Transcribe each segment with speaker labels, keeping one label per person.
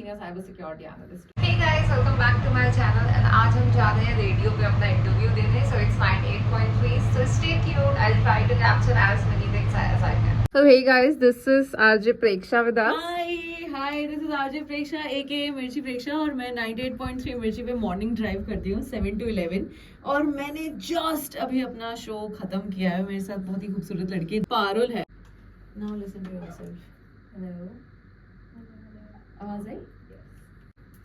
Speaker 1: Senior Cyber Security Analyst. Hey guys, welcome back to my channel and आज हम जा रहे हैं रेडियो पे अपना इंटरव्यू देने. So it's 98.3. So stay tuned. I'll try to capture as many things as I can. So hey guys, this is RJ Preksha with us.
Speaker 2: Hi this is RJ Preksha aka Mirchi Preksha और मैं 98.3 मिर्ची पे morning drive करती हूँ 7 to 11 और मैंने just अभी अपना शो खत्म किया है. मेरे साथ बहुत ही खूबसूरत लड़की पारुल है. Now listen to yourself. Hello, आवाज आई?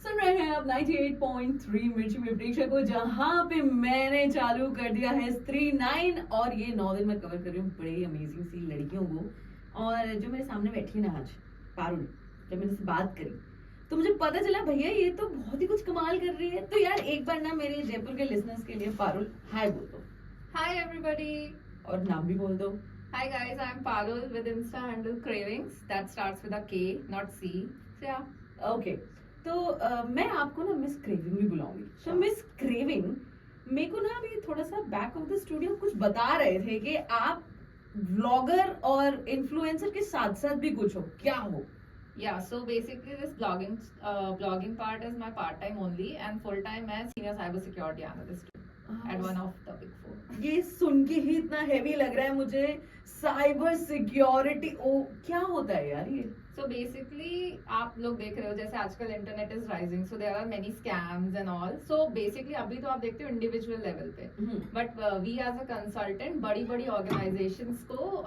Speaker 2: सुन रहे हैं आप 98.3 मिर्ची में प्रेक्षा को, जहाँ पे मैंने चालू कर दिया है स्त्री 9 और ये 9 दिन मैं कवर कर रही हूँ बड़ी अमेजिंग सी लड़कियों को. और जो मेरे सामने बैठी है ना आज पारुल, जब मैंने इससे बात करी तो मुझे पता चला भैया ये तो बहुत ही कुछ कमाल कर रही है. तो यार एक बार ना मेरे जयपुर के लिसनर्स के लिए पारुल हाय बोल दो.
Speaker 1: Hi everybody.
Speaker 2: और नाम भी बोल दो.
Speaker 1: Hi guys, I'm Parul with Insta handle Cravings. That starts with a K, not C. So yeah.
Speaker 2: Okay तो मैं आपको ना मिस क्रेविंग भी बुलाऊंगी. तो मिस क्रेविंग मेरे को ना अभी थोड़ा सा बैक ऑफ द स्टूडियो कुछ बता रहे थे कि आप व्लॉगर और इन्फ्लुएंसर के साथ साथ भी कुछ हो. क्या हो?
Speaker 1: Yeah, so basically this blogging part is my part time only and full time मैं senior cyber security analyst at one of the big four.
Speaker 2: ये सुन के ही इतना हेवी लग रहा है मुझे. साइबर सिक्योरिटी, ओ क्या होता है यार ये?
Speaker 1: So basically आप लोग देख रहे हो जैसे आजकल internet is rising, so there are many scams and all. So basically अभी तो आप देखते हो इंडिविजुअल लेवल पे, but we as a consultant बड़ी बड़ी ऑर्गेनाइजेशंस को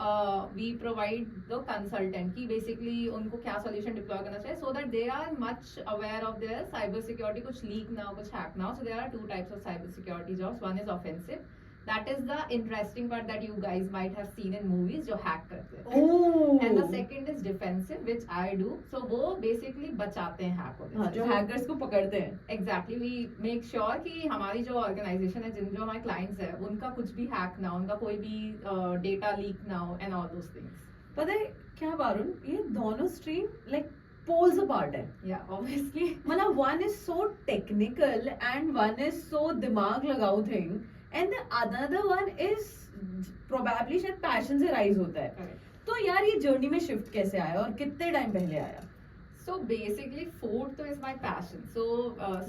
Speaker 1: वी प्रोवाइड द कंसल्टेंट की बेसिकली उनको क्या सॉल्यूशन डिप्लॉय करना चाहिए so that they are much aware of their cyber security. कुछ लीक ना हो, कुछ हैक ना हो. So there are two types of cyber security jobs. One is offensive, that is the interesting part that you guys might have seen in movies जो hack करते हैं. And the second is defensive which I do. So वो basically बचाते हैं hack होने से.
Speaker 2: जो hackers को पकड़ते हैं.
Speaker 1: Exactly, we make sure कि हमारी जो organization है, जो हमारे clients है, उनका कुछ भी hack ना हो, उनका कोई भी data leak ना हो and all those things.
Speaker 2: पता है क्या वारुण, ये दोनों stream like poles apart है.
Speaker 1: Yeah, obviously.
Speaker 2: मतलब one is so technical and one is so दिमाग लगाओ thing. And the another one is probably शायद पैशन से राइज होता है. तो यार ये जर्नी में शिफ्ट कैसे आया और कितने टाइम पहले आया?
Speaker 1: So basically food तो is my passion. So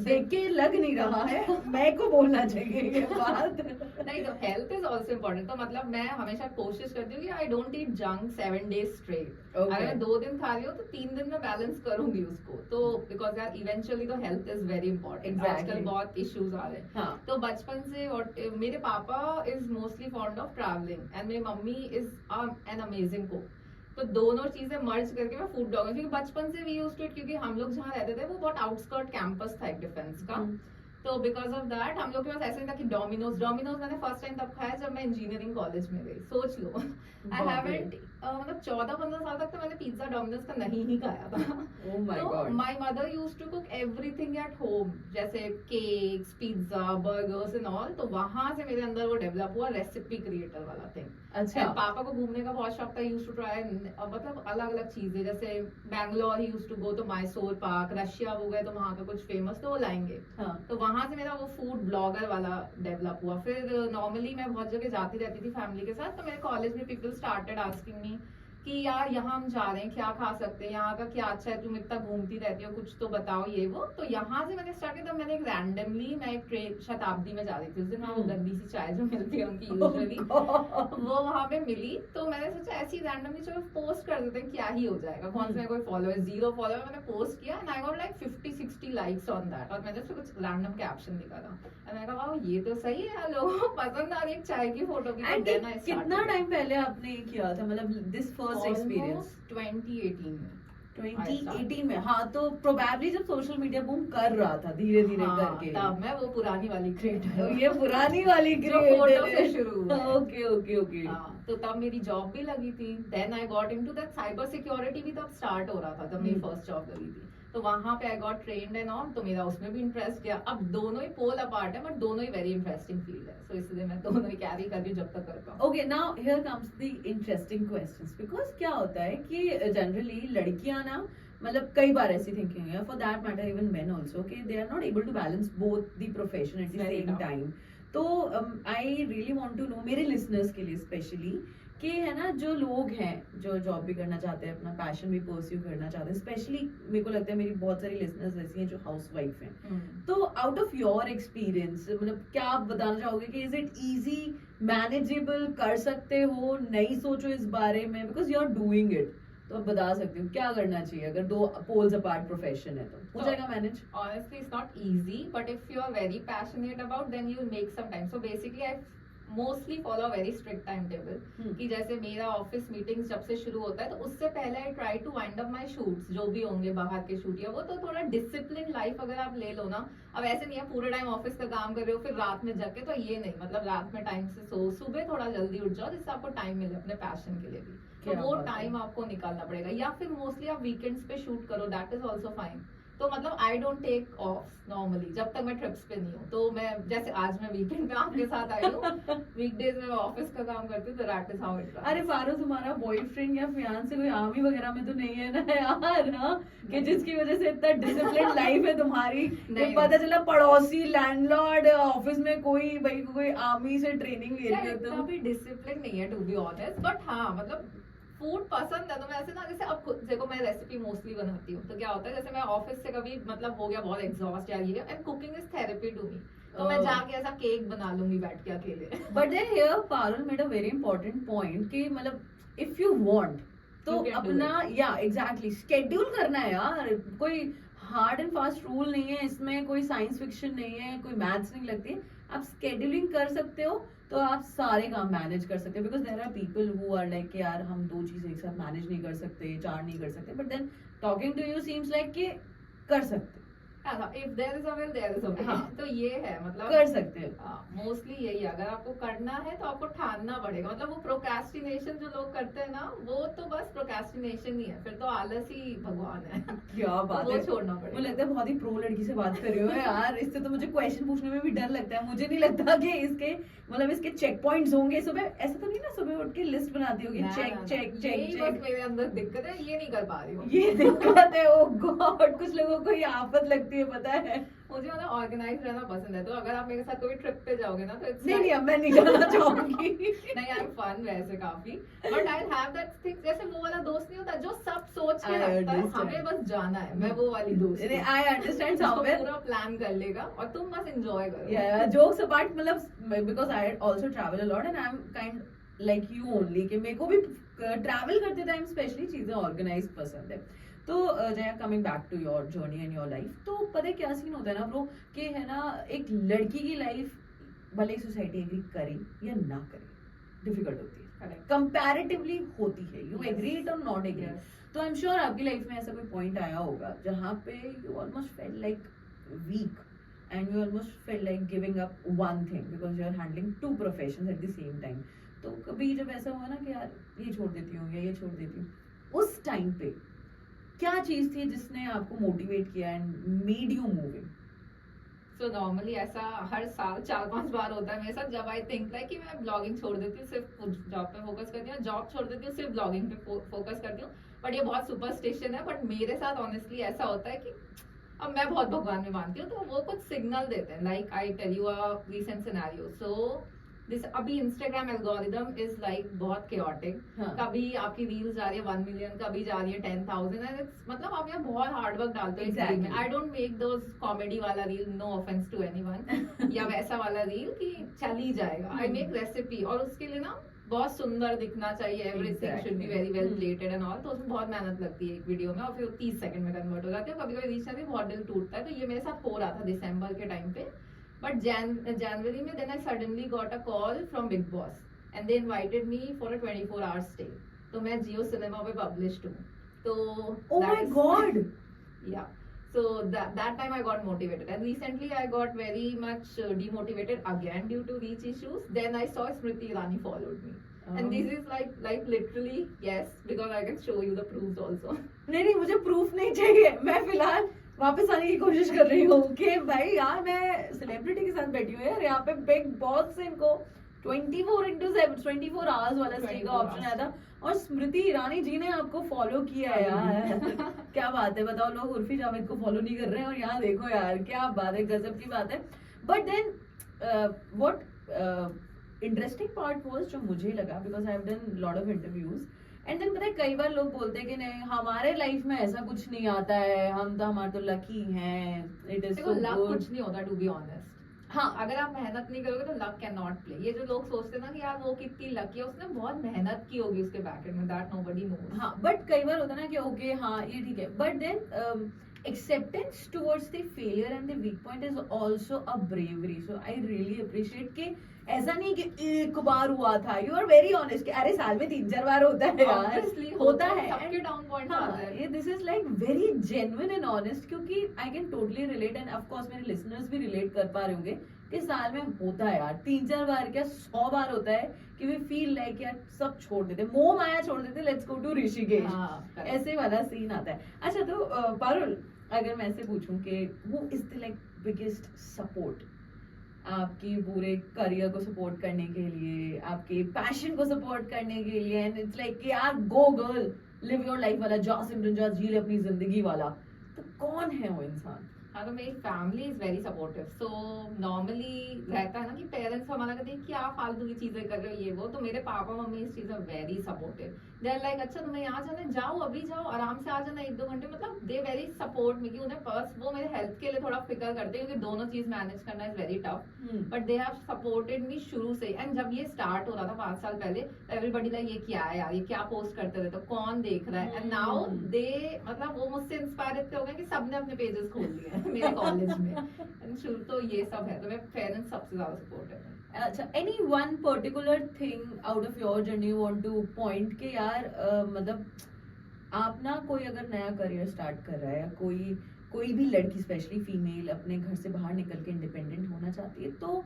Speaker 2: देख के लग नहीं रहा है. मैं को बोलना चाहिए ये बात.
Speaker 1: नहीं तो health is also important. तो मतलब मैं हमेशा कोशिश करती हूँ कि I don't eat junk 7 days straight. अगर 2 दिन खा रही हो तो 3 दिन में बैलेंस करूंगी उसको. तो because यार eventually तो health is very important. आजकल बहुत issues आ रहे हैं.
Speaker 2: हाँ.
Speaker 1: तो बचपन से और मेरे पापा is mostly fond of traveling and मेरी mummy is an amazing cook. तो दोनों चीजें मर्ज करके मैं फूड ब्लॉगर, क्योंकि बचपन से वी यूज्ड टू इट, क्योंकि हम लोग जहाँ रहते थे वो बहुत आउटस्कर्ट कैंपस था एक डिफेंस का. तो बिकॉज ऑफ दैट हम लोग के पास ऐसा नहीं था कि डोमिनोज मैंने फर्स्ट टाइम तब खाया जब मैं इंजीनियरिंग कॉलेज में गई. सोच लो. आई हैवंट मतलब 14-15 साल तक तो मैंने पिज्जा डोमिनोज का नहीं ही खाया था. तो my mother used to cook everything at home, जैसे cakes, pizza, burgers and all. तो वहां से मेरे अंदर वो डेवलप हुआ रेसिपी क्रिएटर वाला थिंग.
Speaker 2: अच्छा.
Speaker 1: पापा को घूमने का बहुत शौक था. यूज्ड टू ट्राई मतलब अलग अलग चीजें, जैसे बैंगलोर ही यूज्ड टू गो तो मैसूर पाक, रशिया हो गए तो वहां का कुछ फेमस तो वो लाएंगे. तो वहां से मेरा वो फूड ब्लॉगर वाला डेवलप हुआ. फिर नॉर्मली मैं बहुत जगह जाती रहती थी फैमिली के साथ. तो मेरे कॉलेज में पीपल स्टार्टेड आस्किंग मी कि यार यहाँ हम जा रहे हैं, क्या खा सकते हैं, यहाँ का क्या अच्छा है, तुम इतना घूमती रहती हो, कुछ तो बताओ ये वो. तो यहाँ से मैंने स्टार्ट किया. तब मैंने एक रैंडमली मैं एक ट्रेन शताब्दी में जा रही थी उस दिन. वो गंदी सी चाय जो मिलती है उनकी यूजुअली वो वहां पे मिली. तो मैंने सोचा ऐसी रैंडमली चलो पोस्ट कर देते हैं, क्या ही हो जाएगा, कौन से कोई फॉलोअर, 0 फॉलोअर. मैंने पोस्ट किया and I got like 50-60 likes on that. और मैंने उससे कुछ रैंडम कैप्शन लिखा था एंड मैंने कहा वाह ये तो सही है, लोगों को पसंद आ रही है चाय की फोटो की.
Speaker 2: कितना टाइम पहले आपने किया था, मतलब दिस फर्स्ट एक्सपीरियंस?
Speaker 1: 2018 में.
Speaker 2: 2018 में. हाँ, तो प्रोबेबली जब सोशल मीडिया बूम कर रहा था धीरे धीरे करके.
Speaker 1: तब मैं वो पुरानी वाली क्रिएटर.
Speaker 2: ये पुरानी वाली
Speaker 1: क्रिएटर से शुरू.
Speaker 2: Okay okay okay.
Speaker 1: तो तब मेरी जॉब भी लगी थी. Then I got into that cyber security भी तब स्टार्ट हो रहा था जब मेरी फर्स्ट जॉब लगी थी. तो वहां पे I got trained and on. तो मेरा उसमें भी इंटरेस्ट गया. अब दोनों ही पोल अपार्ट है बट दोनों ही वेरी इंटरेस्टिंग फील्ड है. सो इसलिए मैं दोनों ही कैरी कर रही हूँ जब तक कर पाऊँ.
Speaker 2: Okay, now here comes the interesting questions. Because क्या होता है कि जनरली लड़कियां ना, मतलब कई बार ऐसी थिंकिंग है, for that matter even men also, कि they are not able to balance both the profession at the same time. तो I really want to know, मेरे लिसनर्स के लिए स्पेशली, कि है ना जो लोग हैं जो जॉब भी करना चाहते हैं, अपना पैशन भी परस्यू करना चाहते हैं, स्पेशली मेरे को लगता है मेरी बहुत सारी लिसनर्स ऐसी हैं जो हाउसवाइफ हैं, तो आउट ऑफ योर एक्सपीरियंस मतलब क्या आप बताना चाहोगे कि इज इट इजी, मैनेजेबल, कर सकते हो, नहीं सोचो इस बारे में because you are doing it, तो आप बता सकते हो क्या करना चाहिए अगर दो पोल्स अपार्ट प्रोफेशन है तो हो जाएगा manage?
Speaker 1: Honestly, it's not easy, but if you are very passionate about, then you'll make some time. So basically, I mostly follow a very strict timetable. कि जैसे मेरा ऑफिस मीटिंग्स जब से शुरू होता है तो उससे पहले I try to wind up my shoots, जो भी होंगे बाहर के शूट या वो, तो थोड़ा डिसिप्लिन लाइफ अगर आप ले लो ना, अब ऐसे नहीं है पूरे टाइम ऑफिस का काम कर रहे हो फिर रात में जग के, तो ये नहीं, मतलब रात में टाइम से सो, सुबह थोड़ा जल्दी उठ जाओ जिससे आपको टाइम मिले अपने पैशन के लिए भी, तो वो टाइम आपको निकालना पड़ेगा, या फिर मोस्टली आप वीकेंड्स पे शूट करो, दैट इज ऑल्सो फाइन। तो मतलब I don't take off normally जब तक मैं ट्रिप्स पे नहीं हूँ, तो मैं जैसे आज मैं वीकेंड में आपके साथ आई हूँ, वीकडेज में मैं ऑफिस का काम करती हूँ, तो that is how it runs.
Speaker 2: अरे फारो, तुम्हारा बॉयफ्रेंड या फियांसे कोई आर्मी वगैरह में तो नहीं है ना यार? हाँ, कि जिसकी वजह से इतना डिसिप्लिन लाइफ है तुम्हारी, तो पता चला पड़ोसी लैंडलॉर्ड ऑफिस में कोई भाई कोई आर्मी से ट्रेनिंग ले रही हो तुम।
Speaker 1: अभी डिसिप्लिन नहीं है टू बी ऑनेस्ट, बट हाँ मतलब फूड पसंद है, तो मैं ऐसे ना, जैसे अब देखो मैं रेसिपी मोस्टली बनाती हूँ, तो क्या होता है जैसे मैं ऑफिस से कभी मतलब हो गया बहुत एग्जॉस्ट यार ये, and cooking is therapy to me, तो मैं जाके ऐसा केक बना लूंगी बैठ के अकेले।
Speaker 2: But then here Parul made a very important point कि मतलब इफ यू वांट तो अपना या एग्जैक्टली शेड्यूल करना है यार, कोई हार्ड एंड फास्ट रूल नहीं है इसमें, कोई साइंस फिक्शन नहीं है, कोई मैथ्स नहीं लगती है, आप शेड्यूलिंग कर सकते हो तो आप सारे काम मैनेज कर सकते हो, because there are people who are like कि यार हम दो चीजें एक साथ मैनेज नहीं कर सकते, चार नहीं कर सकते, but then talking to you seems like कि कर सकते,
Speaker 1: if there is a will there is a way, तो ये है मतलब
Speaker 2: कर सकते हो।
Speaker 1: मोस्टली यही, अगर आपको करना है तो आपको ठानना पड़ेगा, मतलब वो प्रोक्रेस्टिनेशन जो लोग करते हैं ना, वो तो बस प्रोक्रेस्टिनेशन ही है, फिर तो आलस ही भगवान है।
Speaker 2: क्या बात
Speaker 1: वो
Speaker 2: है,
Speaker 1: छोड़ना पड़ेगा।
Speaker 2: मुझे लगता है बहुत ही प्रो लड़की से बात कर रही हो यार, इससे तो मुझे क्वेश्चन पूछने में भी डर लगता है, मुझे नहीं लगता कि इसके मतलब इसके चेक पॉइंट्स होंगे। सुबह ऐसा तो नहीं ना सुबह उठ के लिस्ट बनाती होगी, चेक चेक चेक चेक,
Speaker 1: मेरे अंदर दिक्कत है, ये नहीं कर पा रही हूँ,
Speaker 2: ये दिक्कत है। ओ गॉड, कुछ लोगों को ये आफत लगती है पता है।
Speaker 1: मुझे मतलब ऑर्गेनाइज रहना पसंद है, तो अगर आप मेरे साथ कोई ट्रिप पे जाओगे ना, तो
Speaker 2: नहीं अब मैं नहीं जाना चाहूंगी।
Speaker 1: नहीं, आई एम फन वैसे काफी, but I have that thing, जैसे वो वाला दोस्त नहीं होता जो सब सोच के रखता है, हमें बस जाना है, मैं वो वाली दोस्त हूं।
Speaker 2: आई अंडरस्टैंड समवेयर,
Speaker 1: पूरा प्लान कर लेगा और तुम बस एंजॉय करो।
Speaker 2: या जोक्स अपार्ट, मतलब because I also travel a lot and I am kind like you only, कि मेरे को भी ट्रैवल करते टाइम स्पेशली चीजें ऑर्गेनाइज पसंद है। तो Jaya, coming back to your journey and your life, तो पता है क्या सीन होता है ना ब्रो, कि है ना एक लड़की की लाइफ भले सोसाइटी एग्री करे या ना करे डिफिकल्ट होती है, कंपैरेटिवली होती है, you agree it or not agree. तो आई एम श्योर आपकी लाइफ में ऐसा कोई पॉइंट आया होगा जहाँ पे you almost felt like weak and you almost felt like giving up one thing because you are handling two professions at the same time. तो कभी जब ऐसा हुआ ना कि यार ये छोड़ देती हूँ या ये छोड़ देती हूँ, उस टाइम पे क्या चीज थी जिसने आपको मोटिवेट किया and made you moving?
Speaker 1: So normally ऐसा हर साल 4-5 बार होता है मेरे साथ, जब आई थिंक लाइक कि मैं ब्लॉगिंग छोड़ देती हूँ, सिर्फ जॉब पे फोकस करती हूँ, जॉब छोड़ देती हूँ, सिर्फ ब्लॉगिंग पे फोकस करती हूँ। बट ये बहुत सुपरस्टिशन है, बट मेरे साथ ऑनेस्टली ऐसा होता है कि अब मैं बहुत भगवान में मानती हूँ, तो वो कुछ सिग्नल देते हैं, like I tell you a recent scenario. So this अभी इंस्टाग्राम एल्गोरिदम इज लाइक बहुत chaotic, कभी आपकी रील्स जा रही है 1 मिलियन, कभी जा रही है 10,000, एंड मतलब आप यहाँ बहुत हार्ड वर्क डालते हो। I don't make those comedy वाला reel, no offence to anyone, या वैसा वाला रील कि चल ही जाएगा। आई मेक रेसिपी, और उसके लिए ना बहुत सुंदर दिखना चाहिए, everything should be very well plated and all, तो उसमें बहुत मेहनत लगती है एक वीडियो में, और फिर 30 सेकंड में कन्वर्ट हो जाती है, कभी कभी रीच में बहुत दिल टूटता है। तो ये मेरे साथ हो रहा था दिसंबर के टाइम पे, बट जनवरी में then I suddenly got a call from Big Boss and they invited me for a 24 hours stay. तो मैं जियो सिनेमा पे पब्लिश्ड हूँ, तो
Speaker 2: oh my god,
Speaker 1: yeah so that time I got motivated, and recently I got very much demotivated again due to reach issues. Then I saw Smriti Irani followed me, and this is like literally yes, because I can show you the proofs also.
Speaker 2: नहीं मुझे proof नहीं चाहिए, मैं फिलहाल वापस आने की कोशिश कर रही हूँ कि भाई यार मैं सेलिब्रिटी के साथ बैठी हूँ यार, यहाँ पे बिग बॉस से इनको 24 आवर्स वाला स्टे का ऑप्शन आया था, और स्मृति ईरानी जी ने आपको फॉलो किया है यार। क्या बात है, बताओ, लोग उर्फी जावेद को फॉलो नहीं कर रहे हैं और यहाँ देखो यार क्या बात है, गजब की बात है। But then what interesting part was जो मुझे लगा, because I have done lot of interviews, and then पता है कई बार लोग बोलते हैं कि नहीं हमारे लाइफ में ऐसा कुछ नहीं आता है, हम तो हमारे तो लकी हैं, इट इज
Speaker 1: देखो
Speaker 2: सो
Speaker 1: लक
Speaker 2: गुड.
Speaker 1: कुछ नहीं होता, टू बी ऑनेस्ट. हाँ, अगर आप मेहनत नहीं करोगे तो लक कैन नॉट प्ले. ये जो लोग सोचते हैं ना कि यार वो कितनी लकी है, उसने बहुत मेहनत की होगी उसके बैकएंड में, दैट नोबडी नोस.
Speaker 2: हाँ, बट कई बार होता है ना कि ओके हाँ ये ठीक है, but then acceptance towards the failure and the weak point is also a bravery. So I really appreciate कि ऐसा नहीं कि एक बार हुआ था, you are very honest कि अरे साल में 3-4 बार होता है यार.
Speaker 1: Obviously,
Speaker 2: होता है,
Speaker 1: सबके डाउन पॉइंट्स
Speaker 2: हाँ,
Speaker 1: आते हैं.
Speaker 2: ये this is like very genuine and honest, क्योंकि I can totally relate and of course मेरे listeners भी relate कर पा रहे होंगे कि साल में होता है यार 3-4 बार क्या 100 बार होता है कि we feel like यार सब छोड़ देते, मोह माया छोड़ देते, let's go to ऋषिकेश.
Speaker 1: हाँ, correct.
Speaker 2: ऐसे वाला सीन आता है. अच्छा तो पारुल, अगर मैं ऐसे पूछूं कि who is the like biggest support आपकी पूरे करियर को सपोर्ट करने के लिए, आपके पैशन को सपोर्ट करने के लिए, एंड इट्स लाइक कि यार गो गर्ल लिव योर लाइफ वाला, जा सिमरन जा जी ले अपनी जिंदगी वाला, तो कौन है वो इंसान?
Speaker 1: हाँ, तो मेरी family is very supportive. So normally रहता है ना कि पेरेंट्स हमारा कहते हैं क्या फालतू की चीजें कर रहे हो ये वो, तो मेरे पापा मम्मी इस चीज में very supportive. They are like अच्छा तुम्हें यहाँ जाना है, जाओ अभी जाओ, आराम से आ जाना 1-2 घंटे. मतलब दे वेरी सपोर्ट मी कि उन्हें फर्स्ट वो मेरे हेल्थ के लिए थोड़ा फिक्र करते हैं क्योंकि दोनों चीज मैनेज करना is very tough. But they have supported me शुरू से. एंड जब ये स्टार्ट हो रहा था 5 साल पहले, एवरीबॉडी लाइक ये क्या है यार, ये क्या पोस्ट करते रहते हो, कौन देख रहा है. एंड नाउ दे मतलब वो मुझसे इंस्पायर इतने हो गए कि सबने अपने पेजेस खोल लिए हैं मेरे कॉलेज में. एंड शुरू तो ये सब है, तो मेरे पेरेंट्स सबसे ज्यादा सपोर्टिव है.
Speaker 2: अच्छा, any one particular thing out of your journey you want two point के यार मतलब आप ना कोई अगर नया करियर स्टार्ट कर रहा है, या कोई भी लड़की स्पेशली फीमेल अपने घर से बाहर निकल के इंडिपेंडेंट होना चाहती है, तो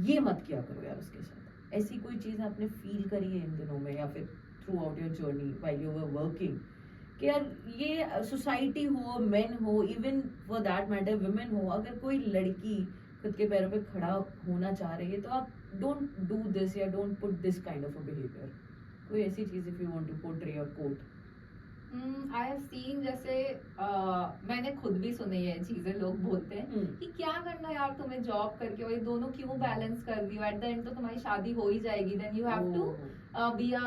Speaker 2: ये मत किया करो यार उसके साथ. ऐसी कोई चीज आपने फील करी है इन दिनों में या फिर through out your journey while you were working कि यार ये सोसाइटी हो, मेन हो, even for that matter women हो, अगर कोई लड़की खुद के पैरों पे खड़ा होना चाह रही है तो आप डोंट डू दिस या don't put this kind of a behaviour, कोई ऐसी चीज if you want to portray your coat?
Speaker 1: I have seen, जैसे मैंने खुद भी सुनी है चीजें, लोग बोलते हैं कि क्या करना यार तुम्हें जॉब करके, वही दोनों क्यों बैलेंस कर रही हो, एट द एंड तो तुम्हारी शादी हो ही जाएगी, then you have to be a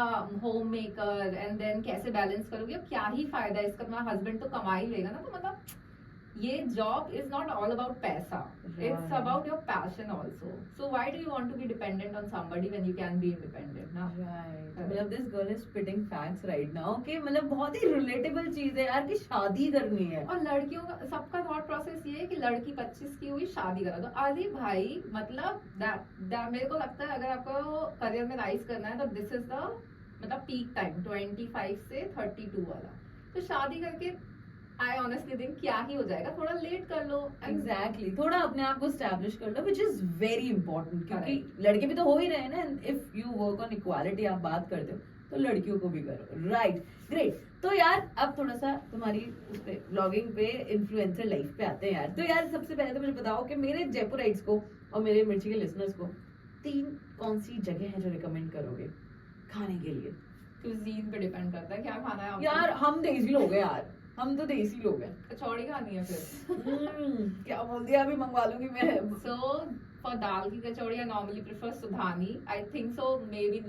Speaker 1: home maker, and then कैसे बैलेंस करोगे, क्या ही फायदा है इसका, तुम्हारा हस्बैंड तो कमा ही लेगा ना. तो मतलब ये job is not all about पैसा, it's about your passion also. So why do you want to be dependent on somebody when you can be independent ना.
Speaker 2: मतलब this girl is spitting facts right now कि मतलब बहुत ही relatable चीज है यार कि शादी करनी है.
Speaker 1: और लड़कियों का सबका थॉट प्रोसेस ये है कि लड़की 25 की हुई शादी करा दो. अरे भाई मतलब मेरे को लगता है अगर आपको करियर में राइज करना है तो दिस इज द मतलब पीक टाइम 25 से 32 वाला. तो शादी करके आई ऑनेस्टली थिंक क्या ही हो जाएगा, थोड़ा लेट कर लो.
Speaker 2: एग्जैक्टली, थोड़ा अपने आप को स्टैब्लिश कर लो, विच इज वेरी इंपॉर्टेंट, क्योंकि लड़के भी तो हो ही रहे हैं ना. If you work on equality, आप बात करते हो तो लड़कियों को भी करो. Right, great. तो यार अब थोड़ा सा तुम्हारी उस पे ब्लॉगिंग पे इन्फ्लुएंसर लाइफ पे आते हैं यार. तो यार सबसे पहले तो मुझे बताओ कि मेरे जयपुराइट्स को और मेरे मिर्ची के लिसनर्स को 3 कौन सी जगह है जो रिकमेंड करोगे खाने के लिए?
Speaker 1: क्यूजीन पे डिपेंड करता है क्या खाना है आपको.
Speaker 2: यार हम देसी लोग हैं यार, हम तो देसी लोग हैं.
Speaker 1: कचौड़ी खानी है फिर.
Speaker 2: क्या बोल दिया, अभी मंगवा लूंगी मैं.
Speaker 1: सो फॉर दाल की कचौड़ी I normally prefer Sudhani. I think so maybe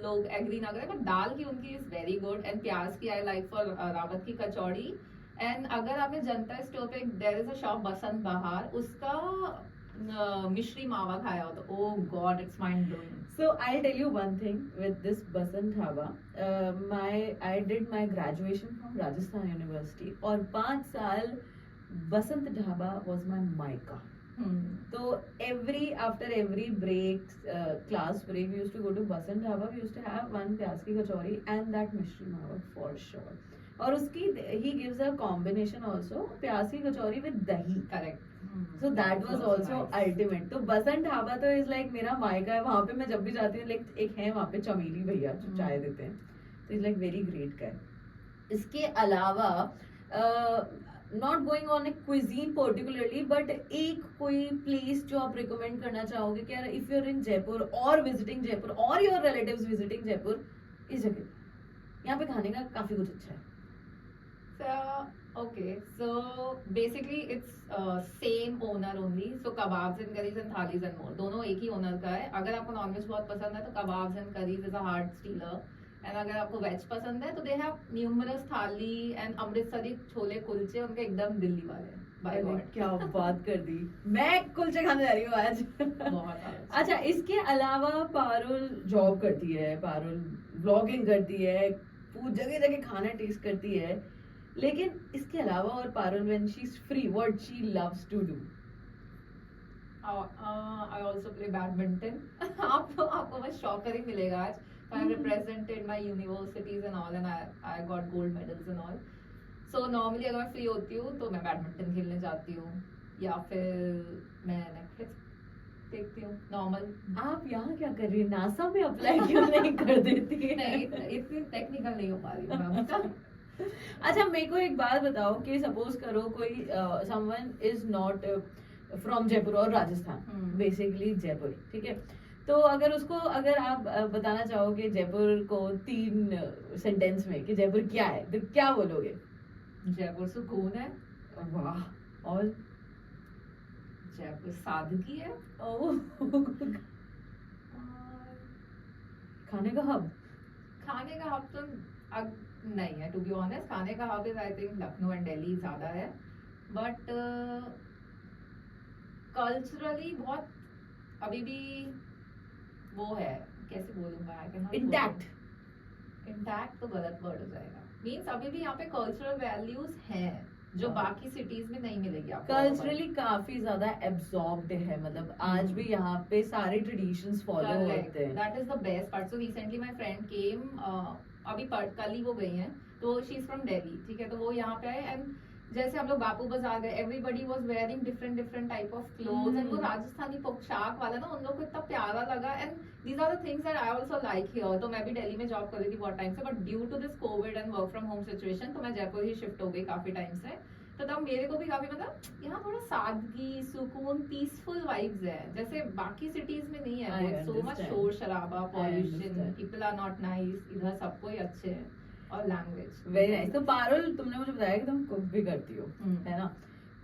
Speaker 1: लोग एग्री ना करें, बट दाल की उनकी इज वेरी गुड. एंड प्याज की आई लाइक फॉर रावत की कचौड़ी. एंड अगर आपने जनता स्टोर पे there is a shop Basant Bahar, उसका मिश्री मावा खाया हो तो oh god it's mind blowing.
Speaker 2: So I'll tell you one thing with this Basant Dhaba. I did my graduation from Rajasthan University और 5 साल Basant Dhaba was my maika. So after every break, class break, we used to go to Basant Dhaba. We used to have one प्याज की कचौरी and that mishri मावा for sure. और उसकी he gives a combination also प्याज की कचौरी with दही.
Speaker 1: Correct.
Speaker 2: So that was also ultimate. तो बसंत ढाबा तो इज लाइक मेरा मायका है, वहां पे मैं जब भी जाती हूँ. लाइक एक है वहां पे चमेली भैया जो चाय देते हैं, तो is like very great guy. इसके अलावा not going on A cuisine particularly, but एक कोई प्लेस जो आप रिकमेंड करना चाहोगे कि यार if you are in Jaipur और विजिटिंग जयपुर और योर रिलेटिव्स विजिटिंग जयपुर, इस जगह यहाँ पे खाने का काफी कुछ अच्छा है.
Speaker 1: Okay, so basically it's same owner only. So kebabs and curries and thalis and more दोनों एक ही ओनर का है. अगर आपको नॉनवेज बहुत पसंद है तो kebabs and curries is a heart stealer. And अगर आपको वेज पसंद है तो दे हैव न्यूमरस थाली एंड अमृतसरी छोले कुलचे, उनके एकदम दिल्ली वाले. बाय गॉड,
Speaker 2: क्या बात कर दी. मैं कुलचे खाने जा रही हूँ आज.
Speaker 1: बहुत
Speaker 2: अच्छा, इसके अलावा पारुल जॉब करती है, पारुल ब्लॉगिंग करती है, जगह जगह खाना टेस्ट करती है, लेकिन इसके अलावा और Parul when she is free what she loves to do.
Speaker 1: I also play badminton. आपको बस शॉकर ही मिलेगा आज. I have represented my universities and all, and I got gold medals and all. So normally अगर मैं फ्री होती हूँ तो मैं बैडमिंटन खेलने जाती हूँ या फिर मैं नेटफ्लिक्स देखती हूँ नॉर्मल.
Speaker 2: आप यहाँ क्या कर रही है? नासा में अप्लाई क्यों नहीं कर देती है?
Speaker 1: नहीं, इतनी टेक्निकल नहीं हो पा रही हूँ मैं.
Speaker 2: अच्छा, मेरे को एक बात बताओ कि सपोज करो कोई someone is not from Jaipur और राजस्थान, बेसिकली जयपुर, ठीक है, तो अगर आप बताना चाहो कि जयपुर को 3 सेंटेंस में कि जयपुर क्या है, तो क्या बोलोगे?
Speaker 1: जयपुर सुकून है.
Speaker 2: वाह. और
Speaker 1: जयपुर सादगी है.
Speaker 2: खाने का हब?
Speaker 1: खाने का हब तो अब नहीं है, टू बी ऑनेस्ट. खाने का hub is I think Lucknow and Delhi ज्यादा है, बट कल्चरली बहुत अभी भी वो है, कैसे बोलूंगा, आई कैन नॉट. इंटैक्ट तो गलत वर्ड हो जाएगा. मींस अभी भी यहाँ पे कल्चरल वैल्यूज हैं जो बाकी सिटीज में नहीं मिलेगी आपको.
Speaker 2: कल्चरली काफी ज्यादा एब्सॉर्ब्ड है, मतलब आज भी यहाँ पे सारे ट्रेडिशंस फॉलो होते हैं.
Speaker 1: That is the best part. So recently my friend केम, अभी कल ही वो गई हैं, तो शी इज फ्रॉम दिल्ली, ठीक है, तो वो यहाँ पे आए एंड जैसे हम लोग बापू बाजार गए, everybody was wearing different type of clothes and वो राजस्थानी पोशाक वाला ना उन लोग को इतना प्यारा लगा. And these are the things that I also like here. तो मैं भी दिल्ली में जॉब कर रही थी बहुत टाइम से, but due to this Covid and work from home situation तो मैं जयपुर ही शिफ्ट हो गई काफी टाइम से. तो तब मेरे को भी काफी मतलब यहाँ थोड़ा सादगी, सुकून, पीसफुल वाइब्स है, जैसे बाकी सिटीज में नहीं है. सो मच शोर शराबा, pollution, people are not nice. इधर सबको ही अच्छे हैं और लैंग्वेज
Speaker 2: वेरी नाइस. तो पारुल, तुमने मुझे बताया कि तुम कुक भी करती हो, है ना,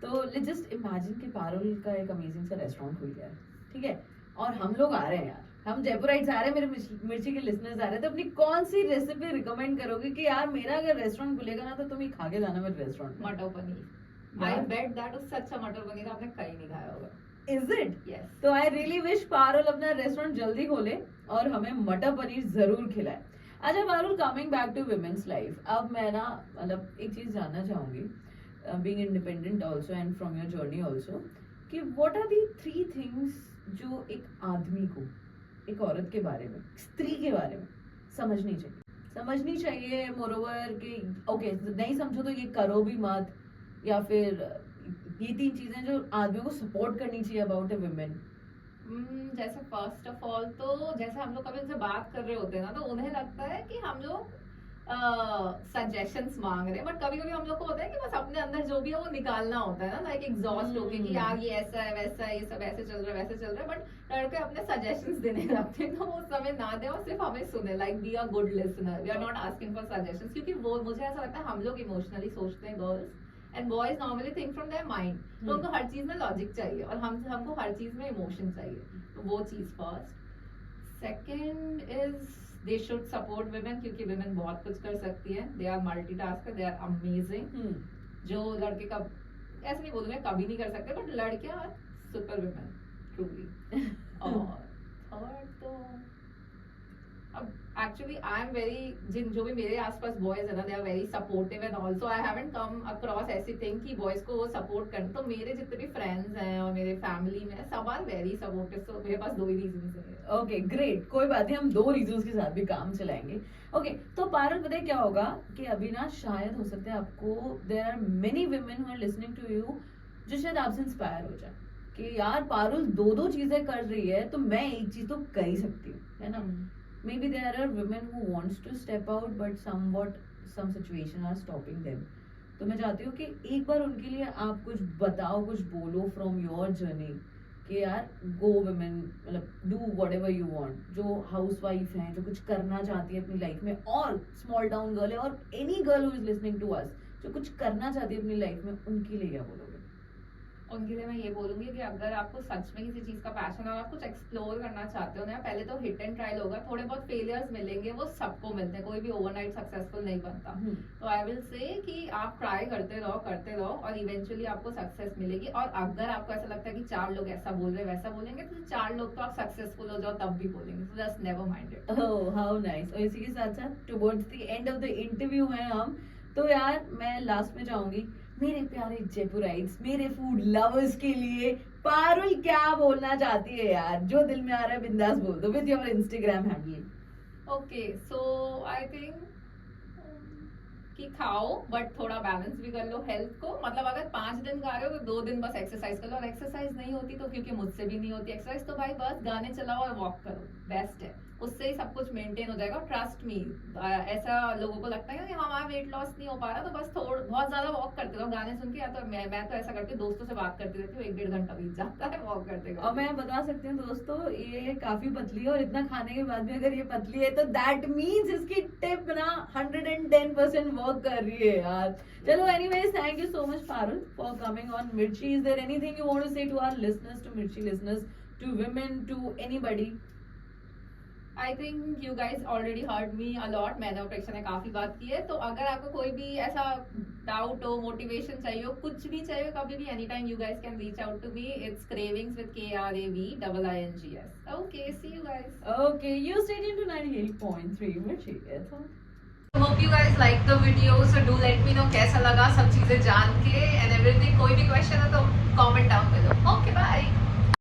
Speaker 2: तो लेट्स जस्ट इमेजिन कि पारुल का एक अमेजिंग सा रेस्टोरेंट खुल गया है, ठीक है, और हम लोग आ रहे हैं यार, हम जयपुराइट्स आ रहे हैं, मेरे मिर्ची के लिसनर्स आ रहे हैं, तो अपनी कौन सी रेसिपी रिकमेंड करोगे कि यार मेरा अगर रेस्टोरेंट खुलेगा ना तो तुम ही खा के जाना मेरे रेस्टोरेंट?
Speaker 1: मटर पनीर. आई बेट दैट उससे अच्छा मटर पनीर आपने कहीं नहीं खाया होगा.
Speaker 2: Is it?
Speaker 1: Yes.
Speaker 2: तो आई रियली विश पारुल अपना रेस्टोरेंट जल्दी खोले और हमें मटर पनीर जरूर खिलाए. अच्छा Parul, coming back to women's life, अब मैं ना मतलब एक चीज जानना चाहूंगी, being independent also and from your journey also, कि व्हाट आर दी 3 थिंग्स जो एक आदमी को, एक औरत के बारे में, स्त्री के बारे में समझनी चाहिए मोरोवर कि ओके नहीं समझो तो ये करो भी मत, या फिर ये 3 चीजें जो आदमियों को सपोर्ट करनी चाहिए अबाउट अ वुमेन.
Speaker 1: जैसे फर्स्ट ऑफ ऑल तो जैसे हम लोग कभी उनसे बात कर रहे होते हैं ना तो उन्हें लगता है कि हम लोग सजेशंस मांग रहे हैं, बट कभी कभी हम लोग को होता है कि बस अपने अंदर जो भी है वो निकालना होता है ना, लाइक एग्जॉस्ट होके कि यार ये ऐसा है वैसा है, ये सब ऐसे चल रहा है वैसे चल रहा है, बट लड़के अपने सजेशंस देने लगते हैं तो वो समय ना दे और सिर्फ हमें सुने. Like be a good listener, we are not asking for suggestions, क्योंकि वो मुझे ऐसा लगता है हम लोग इमोशनली सोचते हैं girls and boys normally think from their mind. तो उनको हर चीज में लॉजिक चाहिए और हमको हर चीज में इमोशन चाहिए. तो वो चीज first. Second is they should support women, क्योंकि विमेन बहुत कुछ कर सकती है. They are multitasker, they are amazing. जो लड़के का ऐसे नहीं बोलूंगा कभी नहीं कर सकते, बट लड़कियां सुपर विमेन ट्रूली. और थर्ड तो अब एक्चुअली आई एम वेरी, जो भी मेरे आसपास बॉयज है ना, they are very supportive and also I haven't come across ऐसी थिंग कि बॉयज को वो सपोर्ट करना. तो मेरे जितने भी फ्रेंड्स हैं और मेरे फैमिली में सब आर वेरी सपोर्टिव. सो मेरे पास 2 ही रीजंस हैं.
Speaker 2: ओके ग्रेट, कोई बात नहीं, हम 2 रीजंस के साथ भी काम चलाएंगे. ओके तो पारुल, पता है क्या होगा कि अभी ना शायद हो सकता है आपको, there are many women who are listening to you जो शायद आपसे इंस्पायर हो जाए कि यार पारुल 2 चीजें कर रही है तो मैं एक चीज तो कर ही सकती हूँ, है ना. Maybe there are women who wants to step out but some situation are stopping them. तो मैं चाहती हूँ कि एक बार उनके लिए आप कुछ बताओ, कुछ बोलो from your journey कि यार go women, मतलब do whatever you want. जो housewife हैं, जो कुछ करना चाहती है अपनी लाइफ में, और small town girl है, और any girl who is listening to us, जो कुछ करना चाहती है अपनी लाइफ में, उनके लिए क्या बोलोगे?
Speaker 1: उनके लिए मैं ये बोलूंगी कि अगर आपको सच में किसी चीज का पैशन है और आप कुछ एक्सप्लोर करना चाहते हो ना, पहले तो हिट एंड ट्रायल होगा, थोड़े बहुत फेलियर्स मिलेंगे, वो सबको मिलते हैं, कोई भी ओवरनाइट सक्सेसफुल नहीं बनता। तो आई विल से कि आप ट्राई करते रहो और इवेंचुअली आपको सक्सेस मिलेगी। और अगर आपको ऐसा लगता है कि 4 लोग ऐसा बोल रहे वैसा बोलेंगे, तो 4 लोग तो आप सक्सेसफुल हो जाओ तब भी बोलेंगे, तो just never mind it.
Speaker 2: Oh how nice. और इसी के साथ साथ towards the end of the interview है हम, तो यार मैं लास्ट में चाहूंगी मेरे प्यारे जयपुराइट्स, मेरे फूड लवर्स के लिए पारुल क्या बोलना चाहती है यार? जो दिल में आ रहा है बिंदास बोल दो with your Instagram handle.
Speaker 1: Okay, so I think कि खाओ बट थोड़ा बैलेंस भी कर लो हेल्थ को। मतलब अगर 5 दिन खा रहे हो तो 2 दिन बस एक्सरसाइज कर लो, और एक्सरसाइज नहीं होती तो, क्योंकि मुझसे भी नहीं होती एक्सरसाइज, तो भाई बस गाने चलाओ और वॉक करो, बेस्ट है, उससे ही सब कुछ मेंटेन हो जाएगा। ट्रस्ट मी, ऐसा लोगों को लगता है कि हमारा वेट लॉस नहीं हो पा रहा, तो बस बहुत ज्यादा वॉक करते रहो गाने सुन के, या तो मैं तो ऐसा करती हूँ, दोस्तों से बात करती रहती हूँ, 1-1.5 घंटा बीत जाता है वॉक करते
Speaker 2: और मैं बता सकती हूँ दोस्तों, ये काफी पतली है और इतना खाने के बाद भी अगर ये पतली है तो दैट मीन्स इसकी टिप ना 110% वर्क कर रही है यार। चलो anyways, thank you so much Parul for coming on Mirchi. Is there anything you want to say to our listeners, to Mirchi listeners, to women, to anybody?
Speaker 1: I think you guys already heard me a lot, मैंने और प्रेक्षा ने काफी बात की है। तो अगर आपको कोई भी ऐसा डाउट हो, मोटिवेशन चाहिए हो, कुछ भी चाहिए, कभी भी any time you guys can reach out to me. It's cravings with KRAVIINGS। Okay, see you guys.
Speaker 2: Okay, you stay tuned to 98.3 Mirchi.
Speaker 1: Hope you guys like the video, so do let me know कैसा लगा सब चीजें जान के and everything. कोई भी question है तो कमेंट डाउन करो। Okay, bye.